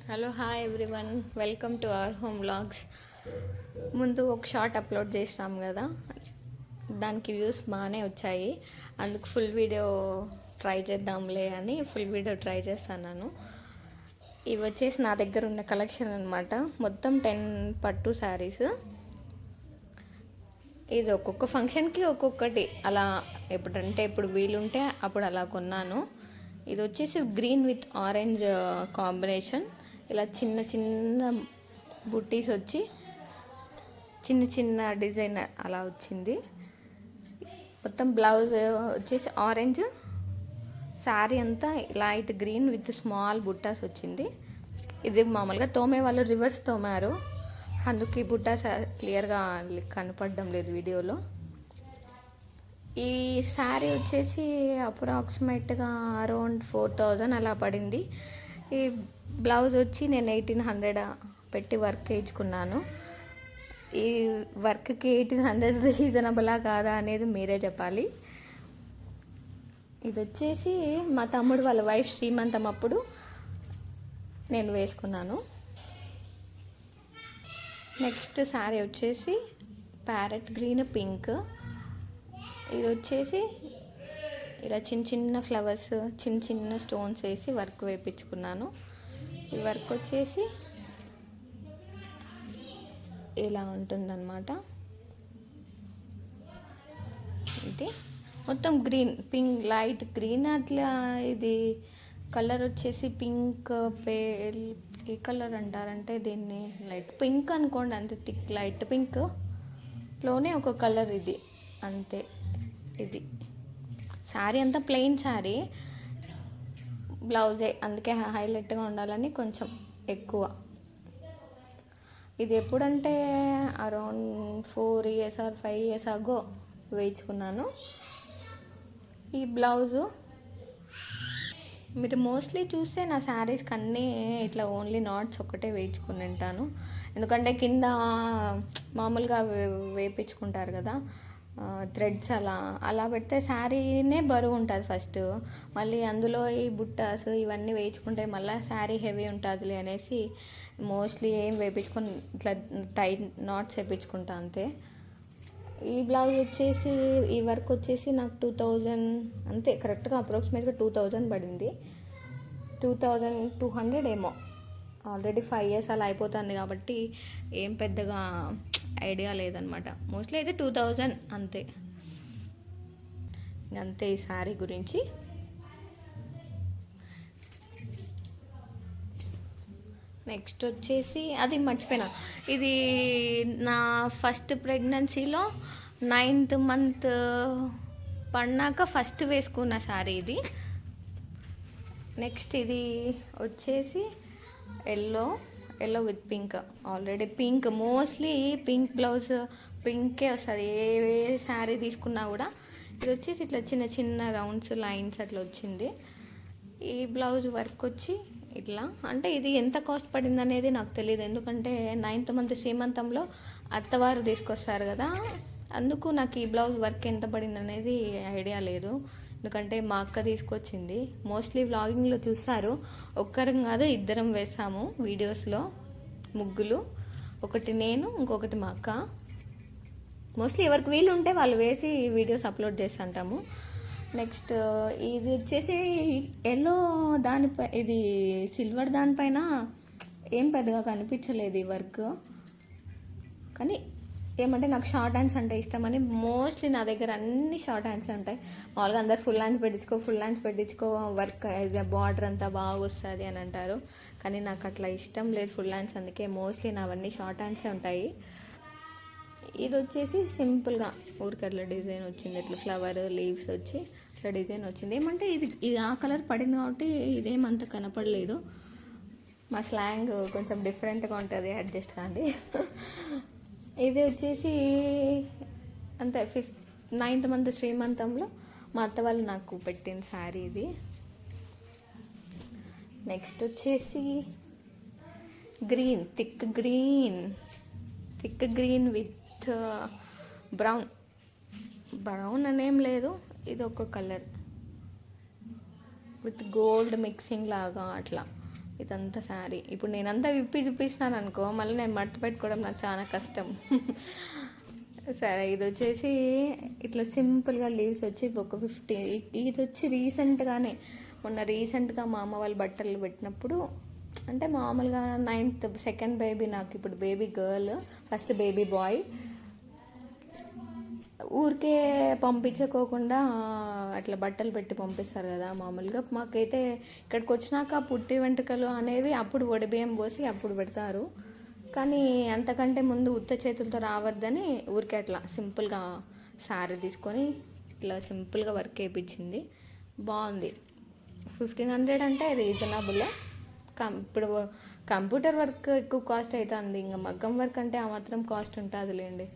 Hello hi everyone, welcome to our home vlogs. ముందు ఒక short upload చేసినాం కదా, దానికి వ్యూస్ బాగానే వచ్చాయి. అందుకు ఫుల్ వీడియో ట్రై చేద్దాంలే అని ఫుల్ వీడియో ట్రై చేస్తాను. ఇవి వచ్చేసి నా దగ్గర ఉన్న కలెక్షన్ అనమాట. మొత్తం 10 పట్టు శారీస్. ఇది ఒక్కొక్క ఫంక్షన్కి ఒక్కొక్కటి అలా ఎప్పుడంటే ఇప్పుడు వీలుంటే అప్పుడు అలా కొన్నాను. ఇది వచ్చేసి గ్రీన్ విత్ ఆరెంజ్ కాంబినేషన్. ఇలా చిన్న చిన్న బుట్టీస్ వచ్చి చిన్న చిన్న డిజైన్ అలా వచ్చింది. మొత్తం బ్లౌజ్ వచ్చేసి ఆరెంజ్, శారీ అంతా లైట్ గ్రీన్ విత్ స్మాల్ బుట్టాస్ వచ్చింది. ఇది మామూలుగా తోమే వాళ్ళు రివర్స్ తోమారు, అందుకు ఈ బుట్టాస్ క్లియర్గా కనపడడం లేదు వీడియోలో. ఈ శారీ వచ్చేసి అప్రాక్సిమేట్గా అరౌండ్ 4000 అలా పడింది. ఈ బ్లౌజ్ వచ్చి నేను 1800 పెట్టి వర్క్ వేయించుకున్నాను. ఈ వర్క్కి 1800 రీజనబులా కాదా అనేది మీరే చెప్పాలి. ఇది వచ్చేసి మా తమ్ముడు వాళ్ళ వైఫ్ శ్రీమంతం అప్పుడు నేను వేసుకున్నాను. నెక్స్ట్ శారీ వచ్చేసి ప్యారెట్ గ్రీన్ పింక్. ఇది వచ్చేసి ఇలా చిన్న చిన్న ఫ్లవర్స్, చిన్న చిన్న స్టోన్స్ వేసి వర్క్ వేయించుకున్నాను. ఈ వర్క్ వచ్చేసి ఇలా ఉంటుందన్నమాట. ఇది మొత్తం గ్రీన్, పింక్, లైట్ గ్రీన్ అట్లా. ఇది కలర్ వచ్చేసి పింక్, పేల్, ఏ కలర్ అంటారంటే దీన్ని లైట్ పింక్ అనుకోండి, అంతే. థిక్ లైట్ పింక్లోనే ఒక కలర్ ఇది, అంతే. ఇది శారీ అంతా ప్లెయిన్ శారీ, బ్లౌజే అందుకే హైలైట్గా ఉండాలని కొంచెం ఎక్కువ. ఇది ఎప్పుడంటే అరౌండ్ 4 years or 5 years అగో వేయించుకున్నాను. ఈ బ్లౌజు మీరు మోస్ట్లీ చూస్తే నా శారీస్కి అన్నీ ఇట్లా ఓన్లీ నాట్స్ ఒక్కటే వేయించుకుని ఉంటాను. ఎందుకంటే కింద మామూలుగా వేయించుకుంటారు కదా థ్రెడ్స్, అలా పెడితే శారీనే బరువు ఉంటుంది ఫస్ట్. మళ్ళీ అందులో ఈ బుట్టాస్ ఇవన్నీ వేయించుకుంటే మళ్ళీ శారీ హెవీ ఉంటుందిలే అనేసి మోస్ట్లీ ఏం వేయించుకొని ఇట్లా టైట్ నాట్స్ వేయించుకుంటా, అంతే. ఈ బ్లౌజ్ వచ్చేసి ఈ వర్క్ వచ్చేసి నాకు 2000 అంతే, కరెక్ట్గా అప్రాక్సిమేట్గా 2000 పడింది. 2200 ఏమో. ఆల్రెడీ 5 years అలా అయిపోతుంది కాబట్టి ఏం పెద్దగా ఐడియా లేదనమాట. మోస్ట్లీ అయితే 2000 అంతే. అంతే ఈ శారీ గురించి. నెక్స్ట్ వచ్చేసి అది మర్చిపోయినా, ఇది నా ఫస్ట్ ప్రెగ్నెన్సీలో 9th month పడినాక ఫస్ట్ వేసుకున్న శారీ ఇది. నెక్స్ట్ ఇది వచ్చేసి yellow with pink. Already pink, mostly pink blouse పింకే వస్తుంది ఏ శారీ తీసుకున్నా కూడా. ఇది వచ్చేసి ఇట్లా చిన్న చిన్న రౌండ్స్ లైన్స్ అట్లా వచ్చింది. ఈ బ్లౌజ్ వర్క్ వచ్చి ఇట్లా, అంటే ఇది ఎంత కాస్ట్ పడింది అనేది నాకు తెలియదు, ఎందుకంటే 9th month శ్రీమంతంలో అత్తవారు తీసుకొస్తారు కదా, అందుకు నాకు ఈ బ్లౌజ్ వర్క్ ఎంత పడింది అనేది ఐడియా లేదు. ఎందుకంటే మా అక్క తీసుకొచ్చింది. మోస్ట్లీ వ్లాగింగ్లో చూస్తారు, ఒక్కరం కాదు ఇద్దరం వేసాము వీడియోస్లో ముగ్గులు. ఒకటి నేను, ఇంకొకటి మా అక్క. మోస్ట్లీ ఎవరికి వీలు ఉంటే వాళ్ళు వేసి వీడియోస్ అప్లోడ్ చేస్తుంటాము. నెక్స్ట్ ఇది వచ్చేసి ఎల్లో దానిపై, ఇది సిల్వర్ దానిపైన ఏం పెద్దగా కనిపించలేదు ఈ వర్క్. కానీ ఏమంటే నాకు షార్ట్ హ్యాండ్స్ అంటే ఇష్టమని మోస్ట్లీ నా దగ్గర అన్ని షార్ట్ హ్యాండ్సే ఉంటాయి. మామూలుగా అందరు ఫుల్ హ్యాండ్స్ పెట్టించుకో వర్క్ బార్డర్ అంతా బాగా వస్తుంది అని అంటారు, కానీ నాకు అట్లా ఇష్టం లేదు ఫుల్ హ్యాండ్స్, అందుకే మోస్ట్లీ నావన్నీ షార్ట్ హ్యాండ్సే ఉంటాయి. ఇది వచ్చేసి సింపుల్గా ఊరికి అట్లా డిజైన్ వచ్చింది, ఇట్లా ఫ్లవర్ లీవ్స్ వచ్చి అట్లా డిజైన్ వచ్చింది. ఏమంటే ఇది ఆ కలర్ పడింది కాబట్టి ఇదేమంత కనపడలేదు. మా స్లాంగ్ కొంచెం డిఫరెంట్గా ఉంటుంది, అడ్జస్ట్ కాండి. ఇది వచ్చేసి అంతే 9th month శ్రీమంతంలో మా అత్త వాళ్ళు నాకు పెట్టిన శారీ ఇది. నెక్స్ట్ వచ్చేసి green, thick green with brown అనేం లేదు, ఇది ఒక కలర్ విత్ గోల్డ్ మిక్సింగ్ లాగా అట్లా ఇదంతా శారీ. ఇప్పుడు నేనంతా విప్పి చూపించినాను అనుకో, మళ్ళీ నేను మడత పెట్టుకోవడం నాకు చాలా కష్టం. సరే, ఇది వచ్చేసి ఇట్లా సింపుల్గా లీవ్స్ వచ్చి ఒక 50. ఇది వచ్చి రీసెంట్గానే, మొన్న రీసెంట్గా మా అమ్మ వాళ్ళు బట్టలు పెట్టినప్పుడు, అంటే మామూలుగా 9th సెకండ్ బేబీ, నాకు ఇప్పుడు baby girl, first baby bye. ఊరికే పంపించుకోకుండా అట్లా బట్టలు పెట్టి పంపిస్తారు కదా మామూలుగా. మాకైతే ఇక్కడికి వచ్చినాక పుట్టి వెంట్రుకలు అనేవి అప్పుడు వడిబియ్యం పోసి అప్పుడు పెడతారు. కానీ అంతకంటే ముందు ఉత్త చేతులతో రావద్దని ఊరికే అట్లా సింపుల్గా శారీ తీసుకొని ఇట్లా సింపుల్గా వర్క్ వేయించింది. బాగుంది. 1500 అంటే రీజనబులే. ఇప్పుడు కంప్యూటర్ వర్క్ ఎక్కువ కాస్ట్ అవుతుంది, ఇంకా మగ్గం వర్క్ అంటే ఆ మాత్రం కాస్ట్ ఉంటుందిలేండి.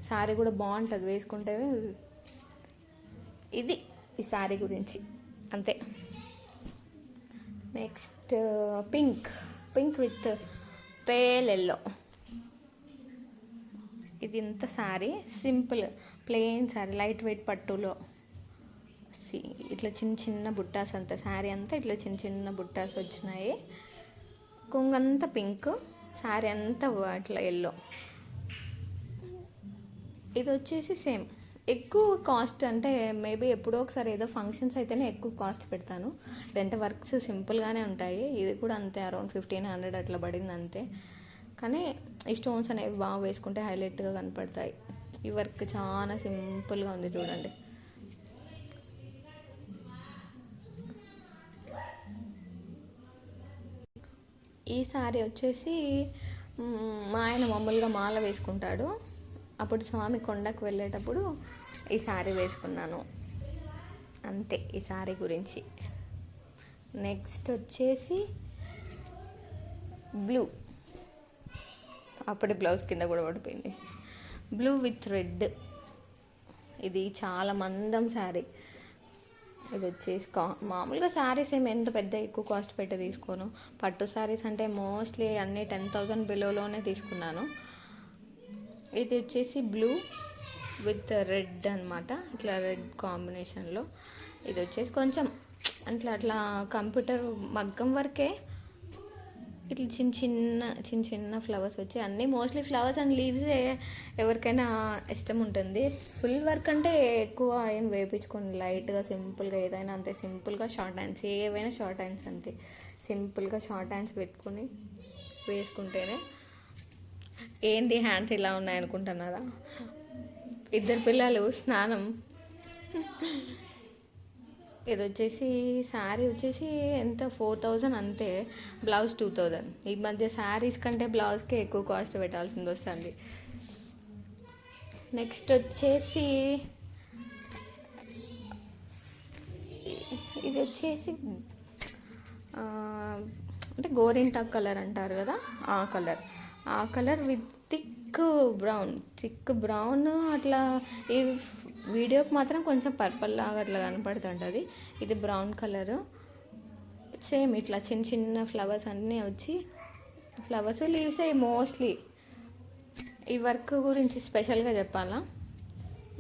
శారీ కూడా బాగుంటుంది వేసుకుంటే. ఇది ఈ శారీ గురించి అంతే. Next pink with pale yellow. ఇది ఇంత sari simple plain sari, light weight పట్టులో. ఇట్లా చిన్న చిన్న బుట్టాస్, అంతా శారీ అంతా ఇట్లా చిన్న చిన్న బుట్టాస్ వచ్చినాయి. కొంగంతా పింక్, శారీ అంతా ఇట్లా ఎల్లో. ఇది వచ్చేసి సేమ్. ఎక్కువ కాస్ట్ అంటే మేబీ ఎప్పుడో ఒకసారి ఏదో ఫంక్షన్స్ అయితేనే ఎక్కువ కాస్ట్ పెడతాను, లేదంటే వర్క్స్ సింపుల్గానే ఉంటాయి. ఇది కూడా అంతే, అరౌండ్ 1500 అట్లా పడింది అంతే. కానీ ఈ స్టోన్స్ అనేవి బాగా వేసుకుంటే హైలైట్గా కనపడతాయి. ఈ వర్క్ చాలా సింపుల్గా ఉంది చూడండి. ఈ శారీ వచ్చేసి మా ఆయన మామూలుగా మాల వేసుకుంటాడు, అప్పుడు స్వామి కొండకు వెళ్ళేటప్పుడు ఈ శారీ వేసుకున్నాను అంతే. ఈ శారీ గురించి. నెక్స్ట్ వచ్చేసి బ్లూ. అప్పుడే బ్లౌజ్ కింద కూడా పడిపోయింది. Blue with red. ఇది చాలా మందం శారీ. ఇది వచ్చేసి మామూలుగా శారీస్ ఏమి ఎంత పెద్ద ఎక్కువ కాస్ట్ పెట్టి తీసుకోను. పట్టు శారీస్ అంటే మోస్ట్లీ అన్నీ 10,000 బిలోలోనే తీసుకున్నాను. ఇది వచ్చేసి బ్లూ విత్ రెడ్ అనమాట, ఇట్లా రెడ్ కాంబినేషన్లో. ఇది వచ్చేసి కొంచెం అట్లా కంప్యూటర్ మగ్గం వరకే, ఇట్లా చిన్న చిన్న ఫ్లవర్స్ వచ్చి, అన్నీ మోస్ట్లీ ఫ్లవర్స్ అండ్ లీవ్సే ఎవరికైనా ఇష్టం ఉంటుంది. ఫుల్ వర్క్ అంటే ఎక్కువ ఏం వేయించుకోండి, లైట్గా సింపుల్గా ఏదైనా అంతే. సింపుల్గా షార్ట్ హ్యాండ్స్, ఏవైనా షార్ట్ హ్యాండ్స్ అంతే. సింపుల్గా షార్ట్ హ్యాండ్స్ పెట్టుకుని వేసుకుంటేనే. ఏంటి హ్యాండ్స్ ఇలా ఉన్నాయనుకుంటున్నారా? 2 పిల్లలు, స్నానం. ఇది వచ్చేసి శారీ వచ్చేసి ఎంత 4000 అంతే, బ్లౌజ్ 2000. ఈ మధ్య శారీస్ కంటే బ్లౌజ్కే ఎక్కువ కాస్ట్ పెట్టాల్సింది వస్తుంది. నెక్స్ట్ వచ్చేసి ఇది వచ్చేసి అంటే గోరింటాక్ కలర్ అంటారు కదా, ఆ కలర్ విత్ థిక్ బ్రౌన్ అట్లా. ఈ వీడియోకి మాత్రం కొంచెం పర్పుల్ లాగా అట్లా కనపడుతుంటుంది. ఇది బ్రౌన్ కలరు. సేమ్ ఇట్లా చిన్న చిన్న ఫ్లవర్స్ అన్నీ వచ్చి, ఫ్లవర్స్ లీవ్స్ మోస్ట్లీ. ఈ వర్క్ గురించి స్పెషల్గా చెప్పాలా,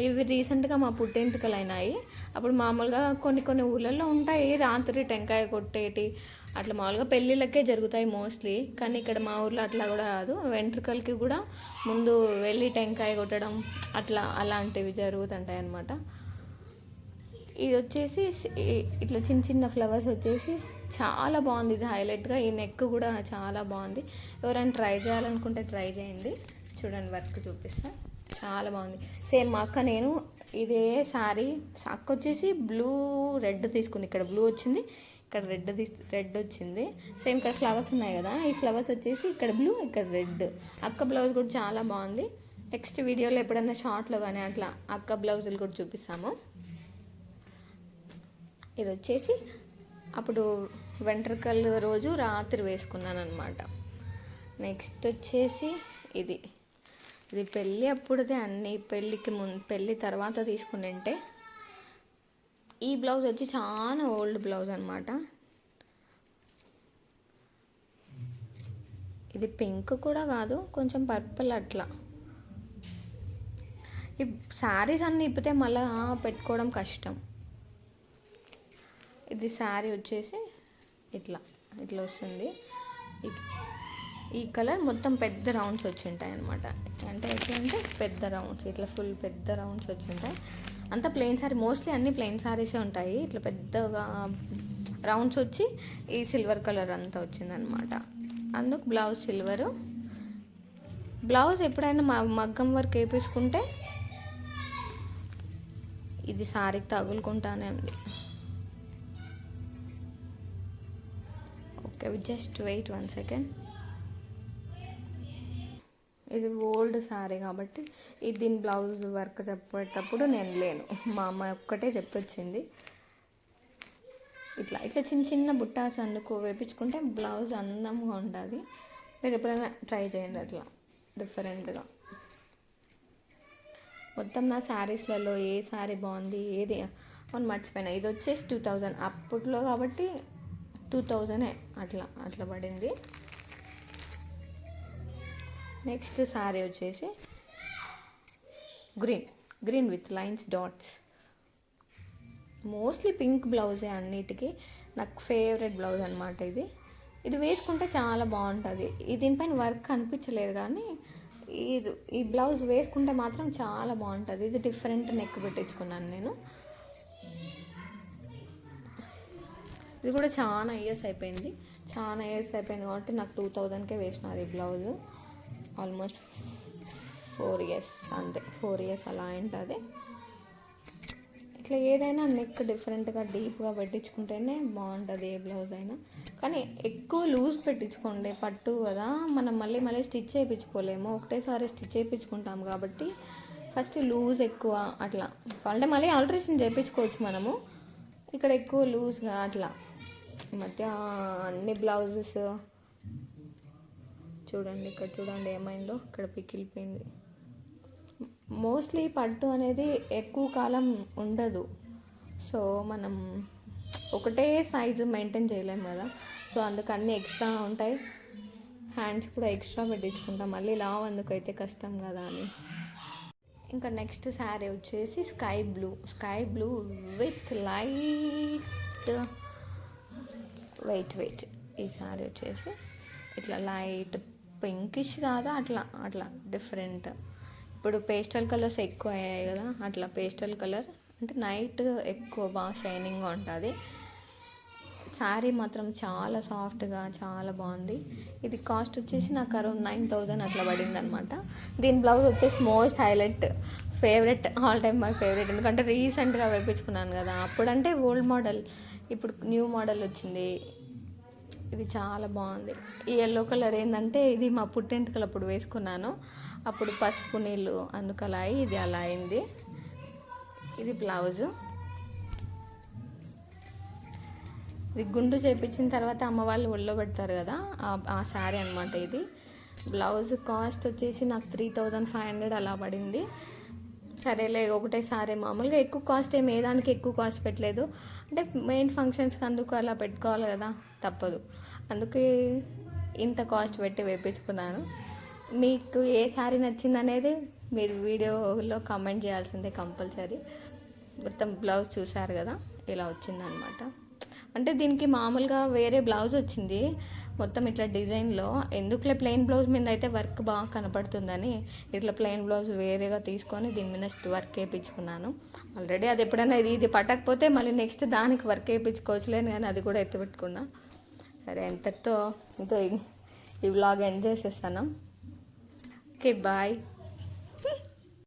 ఇవి రీసెంట్గా మా పుట్టింటికలు అయినాయి. అప్పుడు మామూలుగా కొన్ని ఊళ్ళల్లో ఉంటాయి రాత్రి టెంకాయ కొట్టేటి, అట్లా మామూలుగా పెళ్ళిళ్ళకే జరుగుతాయి మోస్ట్లీ. కానీ ఇక్కడ మా ఊర్లో అట్లా కూడా కాదు, వెంట్రుకలకి కూడా ముందు వెళ్ళి టెంకాయ కొట్టడం అలాంటివి జరుగుతుంటాయి అన్నమాట. ఇది వచ్చేసి ఇట్లా చిన్న చిన్న ఫ్లవర్స్ వచ్చేసి చాలా బాగుంది. ఇది హైలైట్గా. ఈ నెక్ కూడా చాలా బాగుంది. ఎవరైనా ట్రై చేయాలనుకుంటే ట్రై చేయండి. చూడండి వర్క్ చూపిస్తా, చాలా బాగుంది. సేమ్ మా అక్క నేను ఇదే శారీ, అక్క వచ్చేసి బ్లూ రెడ్ తీసుకుంది. ఇక్కడ బ్లూ వచ్చింది, ఇక్కడ రెడ్ వచ్చింది. సేమ్ ఇక్కడ ఫ్లవర్స్ ఉన్నాయి కదా, ఈ ఫ్లవర్స్ వచ్చేసి ఇక్కడ బ్లూ, ఇక్కడ రెడ్. అక్క బ్లౌజ్ కూడా చాలా బాగుంది. నెక్స్ట్ వీడియోలో ఎప్పుడైనా షార్ట్లో కానీ అట్లా అక్క బ్లౌజులు కూడా చూపిస్తాము. ఇది వచ్చేసి అప్పుడు వెంట్రుకల రోజు రాత్రి వేసుకున్నాను అనమాట. నెక్స్ట్ వచ్చేసి ఇది పెళ్ళి అప్పుడుదే, అన్ని పెళ్ళి తర్వాత తీసుకునింటే. ఈ బ్లౌజ్ వచ్చి చాలా ఓల్డ్ బ్లౌజ్ అనమాట. ఇది పింక్ కూడా కాదు, కొంచెం పర్పుల్ అట్లా. ఈ శారీస్ అన్నీ ఇప్పితే మళ్ళీ పెట్టుకోవడం కష్టం. ఇది శారీ వచ్చేసి ఇట్లా ఇట్లా వస్తుంది. ఈ కలర్ మొత్తం పెద్ద రౌండ్స్ వచ్చింటాయి అనమాట. అంటే ఎట్లా అంటే పెద్ద రౌండ్స్, ఇట్లా ఫుల్ పెద్ద రౌండ్స్ వచ్చింటాయి. అంతా ప్లెయిన్ సారీ, మోస్ట్లీ అన్ని ప్లెయిన్ సారీసే ఉంటాయి. ఇట్లా పెద్దగా రౌండ్స్ వచ్చి ఈ సిల్వర్ కలర్ అంతా వచ్చిందనమాట. అందుకు బ్లౌజ్ సిల్వరు. బ్లౌజ్ ఎప్పుడైనా మగ్గం వర్క్ వేపించుకుంటే ఇది సారీకి తగులుకుంటానే ఉంది. Okay, just wait 1 second. ఇది ఓల్డ్ సారీ కాబట్టి దీని బ్లౌజ్ వర్క్ చెప్పేటప్పుడు నేను లేను, మా అమ్మ ఒక్కటే చెప్పొచ్చింది. ఇట్లా ఇట్లా చిన్న చిన్న బుట్టాస్ అందుకు వేపించుకుంటే బ్లౌజ్ అందంగా ఉంటుంది. మీరు ఎప్పుడైనా ట్రై చేయండి అట్లా డిఫరెంట్గా. మొత్తం నా శారీస్లలో ఏ శారీ బాగుంది ఏది అని మర్చిపోయినా. ఇది వచ్చేసి 2000 అప్పట్లో కాబట్టి 2000 అట్లా పడింది. నెక్స్ట్ శారీ వచ్చేసి green with lines dots. Mostly pink బ్లౌజే అన్నిటికీ. నాకు ఫేవరెట్ బ్లౌజ్ అనమాట ఇది వేసుకుంటే చాలా బాగుంటుంది. దీనిపైన వర్క్ అనిపించలేదు కానీ ఈ బ్లౌజ్ వేసుకుంటే మాత్రం చాలా బాగుంటుంది. ఇది డిఫరెంట్ నెక్ పెట్టించుకున్నాను నేను. ఇది కూడా చాలా ఇయర్స్ అయిపోయింది కాబట్టి నాకు 2000కే వేసినారు ఈ బ్లౌజ్. ఆల్మోస్ట్ 4 ఇయర్స్, అంతే 4 ఇయర్స్ అలా ఉంటుంది. ఇట్లా ఏదైనా నెక్ డిఫరెంట్గా డీప్గా పెట్టించుకుంటేనే బాగుంటుంది ఏ బ్లౌజ్ అయినా. కానీ ఎక్కువ లూజ్ పెట్టించుకోండి, పట్టు కదా, మనం మళ్ళీ స్టిచ్ చేయించుకోలేము. ఒకటేసారి స్టిచ్ చేయించుకుంటాం కాబట్టి ఫస్ట్ లూజ్ ఎక్కువ అట్లా, అంటే మళ్ళీ ఆల్టరేషన్ చేయించుకోవచ్చు మనము. ఇక్కడ ఎక్కువ లూజ్గా అట్లా. ఈ మధ్య అన్ని బ్లౌజెస్ చూడండి, ఇక్కడ చూడండి ఏమైందో, ఇక్కడ పికిలిపోయింది. మోస్ట్లీ పట్టు అనేది ఎక్కువ కాలం ఉండదు. సో మనం ఒకటే సైజు మెయింటైన్ చేయలేము కదా. సో అందుకు అన్నీ ఎక్స్ట్రా ఉంటాయి. హ్యాండ్స్ కూడా ఎక్స్ట్రా పెట్టించుకుంటాం, మళ్ళీ లావ్ అందుకైతే కష్టం కదా అని. ఇంకా నెక్స్ట్ శారీ వచ్చేసి sky blue with light weight. ఈ శారీ వచ్చేసి ఇట్లా లైట్ పింకిష్ కాదా, అట్లా డిఫరెంట్. ఇప్పుడు పేస్టల్ కలర్స్ ఎక్కువ అయ్యాయి కదా, అట్లా పేస్టల్ కలర్ అంటే నైట్ ఎక్కువ బాగా షైనింగ్గా ఉంటుంది. శారీ మాత్రం చాలా సాఫ్ట్గా చాలా బాగుంది. ఇది కాస్ట్ వచ్చేసి నాకు అరౌండ్ 9000 అట్లా పడింది అనమాట. దీని బ్లౌజ్ వచ్చేసి most highlight, favourite, all time my favourite. ఎందుకంటే రీసెంట్గా వేయించుకున్నాను కదా. అప్పుడంటే ఓల్డ్ మోడల్, ఇప్పుడు న్యూ మోడల్ వచ్చింది. ఇది చాలా బాగుంది. ఈ ఎల్లో కలర్ ఏంటంటే ఇది మా పుట్టింటికలు అప్పుడు వేసుకున్నాను, అప్పుడు పసుపు నీళ్ళు అందుకు అలా ఇది అలా అయింది. ఇది బ్లౌజు. ఇది గుండు చేయించిన తర్వాత అమ్మ వాళ్ళు ఒళ్ళో పెడతారు కదా, ఆ శారీ అనమాట ఇది. బ్లౌజ్ కాస్ట్ వచ్చేసి నాకు 3500 అలా పడింది. సరేలే ఒకటే సారీ, మామూలుగా ఎక్కువ కాస్ట్ ఏమి ఏదానికి ఎక్కువ కాస్ట్ పెట్టలేదు. అంటే మెయిన్ ఫంక్షన్స్కి అందుకు అలా పెట్టుకోవాలి కదా, తప్పదు. అందుకే ఇంత కాస్ట్ పెట్టి వేయించుకున్నాను. మీకు ఏ శారీ నచ్చింది అనేది మీరు వీడియోలో కామెంట్ చేయాల్సిందే కంపల్సరీ. మొత్తం బ్లౌజ్ చూసారు కదా, ఇలా వచ్చిందనమాట. అంటే దీనికి మామూలుగా వేరే బ్లౌజ్ వచ్చింది మొత్తం ఇట్లా డిజైన్లో. ఎందుకులే ప్లెయిన్ బ్లౌజ్ మీద అయితే వర్క్ బాగా కనపడుతుందని ఇట్లా ప్లెయిన్ బ్లౌజ్ వేరేగా తీసుకొని దీని మీద వర్క్ వేయించుకున్నాను. ఆల్రెడీ అది ఎప్పుడైనా ఇది పట్టకపోతే మళ్ళీ నెక్స్ట్ దానికి వర్క్ వేయించుకోవచ్చులేను, కానీ అది కూడా ఎత్తిపెట్టుకున్నా. సరే, ఎంతటితో ఈ వ్లాగ్ ఎండ్ చేసేస్తాను. Okay, bye.